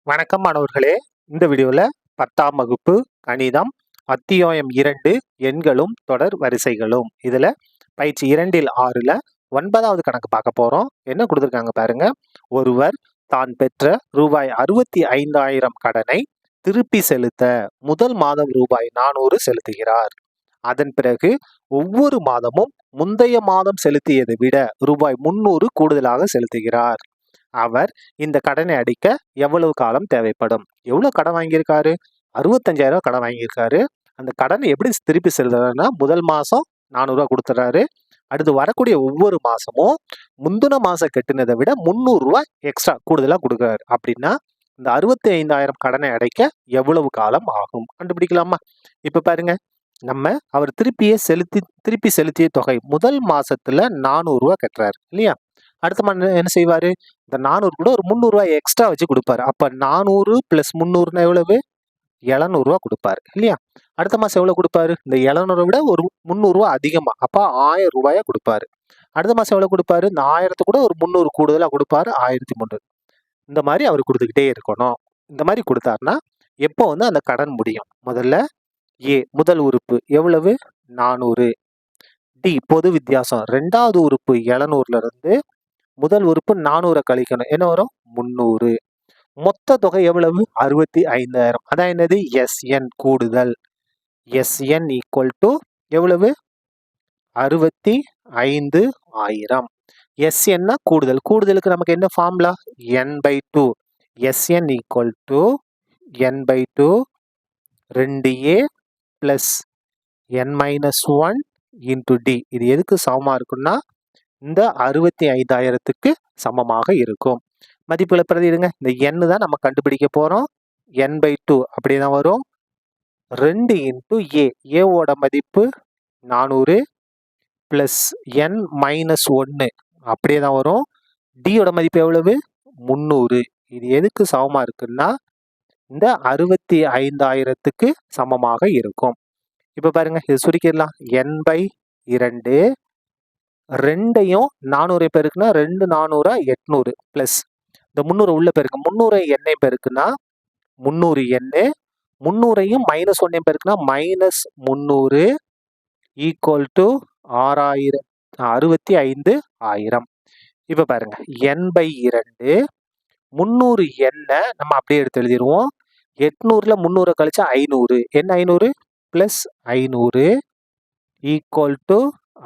வணக்கம் மாணவர்களே. இந்த வீடியோல 10ஆம் வகுப்பு கணிதம் அத்தியாயம் 2 எண்களும் தொடர் வரிசைகளும் இதுல பயிற்சி 2ல் 6ல 9வது கணக்கு பார்க்க போறோம். என்ன கொடுத்திருக்காங்க பாருங்க. ஒருவர் தான் பெற்ற ரூபாய் 65,000 கடனை திருப்பி செலுத்த முதல் மாதம் ரூபாய் 400 செலுத்துகிறார். அதன் பிறகு ஒவ்வொரு மாதமும் முந்தைய மாதம் செலுத்தியதை விட ரூபாய் 300 கூடுதலாக செலுத்துகிறார். அவர் இந்த கடனை அடைக்க எவ்வளவு காலம் தேவைப்படும்? எவ்வளவு கடன் வாங்கியிருக்காரு? 65,000 கடன் வாங்கியிருக்காரு. அந்த கடனை எப்படி திருப்பி செலுத்துறாருன்னா, முதல் மாசம் 400 கொடுத்துறாரு. அடுத்து வரக்கூடிய ஒவ்வொரு மாசமும் முந்தின மாசம் கட்டினதை விட 300 எக்ஸ்ட்ரா கூடுதலா கொடுக்குறாரு. அப்படின்னா இந்த 65,000 கடனை அடைக்க எவ்வளவு காலம் ஆகும்? கண்டுபிடிக்கலாமா? இப்ப பாருங்க, அவர் திருப்பி செலுத்திய தொகை முதல் மாசத்துல 400 கட்டுறாரு இல்லையா? அடுத்த மாதம் என்ன செய்வாரு? இந்த 400 கூட ஒரு 300 எக்ஸ்ட்ரா வச்சு கொடுப்பாரு. அப்ப 400 பிளஸ் 300 எவ்வளவு? 700 கொடுப்பாரு இல்லையா? அடுத்த மாசம் எவ்வளவு கொடுப்பாரு? இந்த 700 விட ஒரு 300 அதிகமா, அப்ப 1000 கொடுப்பாரு. அடுத்த மாசம் எவ்வளவு கொடுப்பாரு? இந்த 1000 கூட ஒரு 300 கூடுதலா கொடுப்பாரு, 1300. இந்த மாதிரி அவர் கொடுத்துக்கிட்டே இருக்கணும். இந்த மாதிரி கொடுத்தாருன்னா எப்போ அந்த கடன் முடியும்? முதல்ல முதல் உறுப்பு எவ்வளவு? 400. டி பொது வித்தியாசம் ரெண்டாவது உறுப்பு 700ல இருந்து முதல் உறுப்பு 400 கழிக்கணும். என்ன வரும்? 300. மொத்த தொகை எவ்வளவு? 65,000. அதான் என்னது? SN கூடுதல். SN ஈக்குவல் டு எவ்வளவு? 65,000. SN கூடுதல். கூடுதலுக்கு நமக்கு என்ன formula? N/2. SN equal to N/2 2A plus N-1 into D. இது எதுக்கு சமமா இருக்குன்னா இந்த 65,000க்கு சமமாக இருக்கும். மதிப்புகளை பிரதியிடுங்க. இந்த n தான் நம்ம கண்டுபிடிக்க போறோம். N/2 அப்படிதான் வரும். 2 இன்டு A. ஏவோட மதிப்பு 400 பிளஸ் N-1 அப்படியே தான் வரும். டியோட மதிப்பு எவ்வளவு? 300. இது எதுக்கு சமமா இருக்குன்னா இந்த 65,000க்கு சமமாக இருக்கும். இப்ப பாருங்க, இது சுருக்கிடலாம். N/2 2ஐயும் 400 பெருக்குனா 2 400 800 பிளஸ் இந்த 300 உள்ள பெருக்கு 300 எண்ணெய் பெருக்குனா 300 எண்ணெய் 300ஐயும் -1 பெருக்குனா -300 ஈக்குவல் டு 65,000. இப்ப பாருங்க, N/2 300 எண்ணெய் நம்ம அப்படியே எடுத்து எழுதிடுவோம். 800ல 300 கழிச்சா 500. என்ன 500? Plus 500 equal to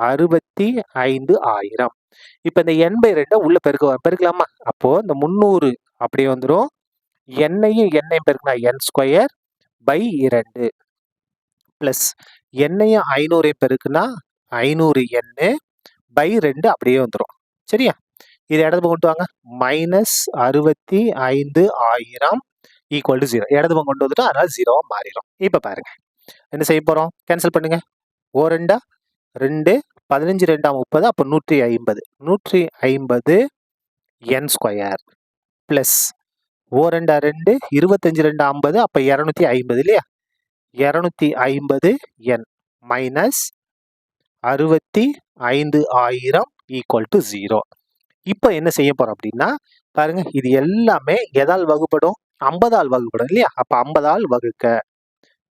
65,000. இப்ப இந்த N/2 உள்ள பெருக்கலாமா? அப்போ இந்த 300 அப்படியே வந்துடும். எண்ணையும் பெருக்குனா N² பை 2 பிளஸ் எண்ணையும் 500 பெருக்குனா 500 N பை 2 அப்படியே வந்துடும். சரியா? இது இடது பக்கம் கொண்டு வாங்க. -65,000 ஈக்குவல் டு 0. இடது பக்கம் கொண்டு வந்துட்டோம், அதனால 0 மாறிடும். இப்ப பாருங்க, என்ன செய்ய போறோம்? கேன்சல் பண்ணுங்க. 2 2 15 2 30. அப்போ 150. 150 N² பிளஸ் 2 2 25 2 50. அப்ப 250 இல்லையா? 250 N மைனஸ் 65,000 ஈக்குவல் டு 0. இப்போ என்ன செய்ய போறோம் அப்படின்னா பாருங்க, இது எல்லாமே எதால் வகுப்படும்? 50ஆல் வகுப்படும் இல்லையா? அப்ப 50ஆல்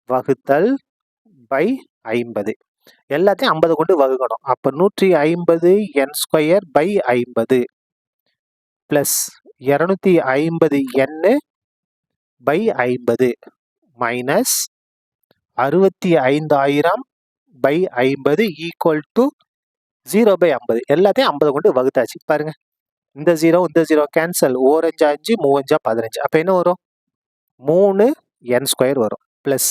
வகுத்தல் பை 50. எல்லாத்தையும் 50 கொண்டு வகுக்கணும். அப்ப 150 N² by 50 plus 250 N by 50 minus 65,000 by 50 equal to 0/50. எல்லாத்தையும் 50 கொண்டு வகுத்தாச்சு. பாருங்க, இந்த 0 கேன்சல். 4 5 5 3 5 15. அப்ப என்ன வரும்? 3 N² வரும். பிளஸ்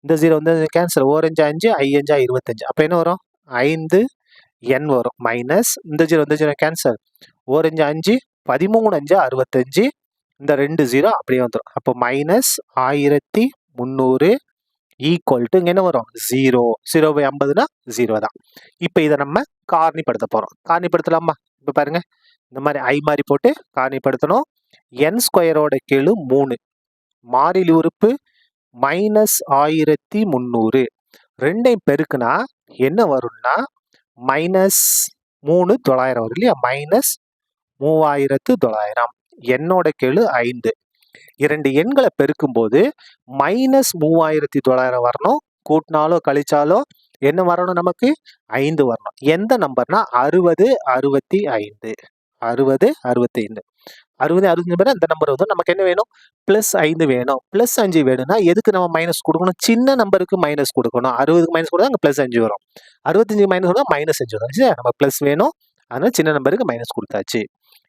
இந்த 0 கேன்சல். 4 5 5 5 5 25. அப்ப என்ன வரும்? 5 N வரும். மைனஸ் இந்த 0 கேன்சல். 4 5 5 13 5 65. இந்த 2 0 அப்படியே வந்துடும். அப்போ மைனஸ் 1300 ஈக்குவல் டு என்ன வரும்? 0. 0/50னா 0 தான். இப்ப இதை நம்ம காரணிப்படுத்த போறோம். காரணிப்படுத்தலாமா? இப்ப பாருங்க, இந்த மாதிரி ஐ மாதிரி போட்டு காரணிப்படுத்தணும். N² கீழ் 3 மாறிலி உறுப்பு -1300. 2ஐயும் பெருக்குனா என்ன வரும்னா -3,900 வரும் இல்லையா? -3,900. என்னோட கீழ் 5. 2 எண்களை பெருக்கும்போது -3900 வரணும். கூட்டினாலோ கழிச்சாலோ என்ன வரணும் நமக்கு? 5 வரணும். எந்த நம்பர்னா 60, 65. 60, 65. 60, 65 பேர் அந்த நம்பர் வந்து நமக்கு என்ன வேணும்? +5 வேணும். +5 வேணும்னா எதுக்கு நம்ம மைனஸ் கொடுக்கணும்? சின்ன நம்பருக்கு மைனஸ் கொடுக்கணும். 60க்கு மைனஸ் கொடுத்தா அங்க +5 வரும். 65 மைனஸ் கொடுத்தா -5 வரும். சரியா? நம்ம பிளஸ் வேணும். அதனால சின்ன நம்பருக்கு மைனஸ் கொடுத்தாச்சு.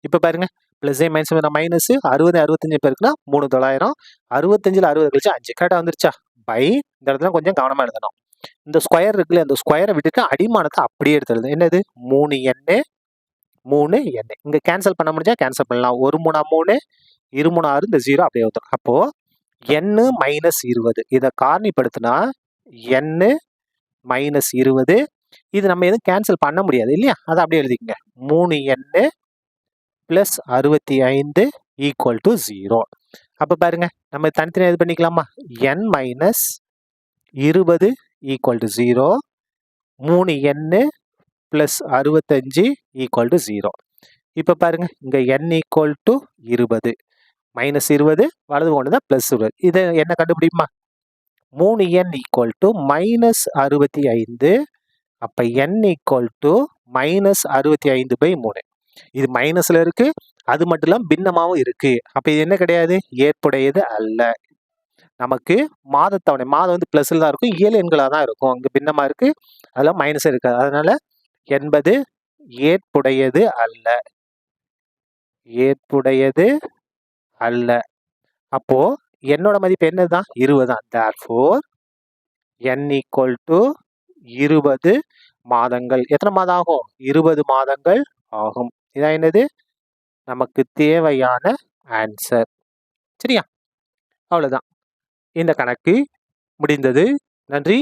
இப்ப பாருங்க. +, மைனஸ் மைனஸ் 60, 65 பேருக்குன்னா 3900. 65ல 60 கழிச்சு 5. கரெக்டா வந்துருச்சா? பை இந்த இடத்துல கொஞ்சம் கவனமா எழுதணும். இந்த ஸ்கொயர் இருக்குல்ல, இந்த ஸ்கொயரை விட்டுட்டு அடிமானத்தை அப்படியே எடுத்து எழுது. என்னது? 3n 3n. இங்க கேன்சல் பண்ண முடிஞ்சா கேன்சல் பண்ணலாம். 1 3 3, 2 3 6, இந்த 0 அப்படியே வந்துடும். அப்போ n - 20 இதை காரணிப்படுத்தினா n - 20. இது நம்ம எதுவும் கேன்சல் பண்ண முடியாது இல்லையா? அதை அப்படியே எழுதிக்கங்க. 3n + 65 = 0. அப்ப பாருங்க, நம்ம தனித்தனியா இது பண்ணிக்கலாமா? n - 20 = 0. 3n + 65 = 0. இப்ப பாருங்க, இங்க n = 20. -20 வலது கொண்டு தான் +20. இதை என்ன கண்டுபிடிக்குமா? 3n = -65. அப்ப n = -65/3. இது மைனஸ்ல இருக்கு. அது மட்டும் இல்லாம பின்னமாவும் இருக்கு. அப்ப இது என்ன கிடையாது? ஏற்புடையது அல்ல. நமக்கு மாதத்தவணை மாதம் வந்து பிளஸ்ல தான் இருக்கும். இயல் எண்களா தான் இருக்கும். இங்க பின்னமா இருக்கு. அதெல்லாம் மைனஸ் இருக்காது. அதனால என்பது ஏற்புடையது அல்ல. ஏற்புடையது அல்ல. அப்போ என்னோட மதிப்பு என்னதான்? 20 தான். therefore n = 20 மாதங்கள். எத்தனை மாதம் ஆகும்? 20 மாதங்கள் ஆகும். இதான் என்னது? நமக்கு தேவையான ஆன்சர். சரியா? அவ்வளவுதான். இந்த கணக்கு முடிந்தது. நன்றி.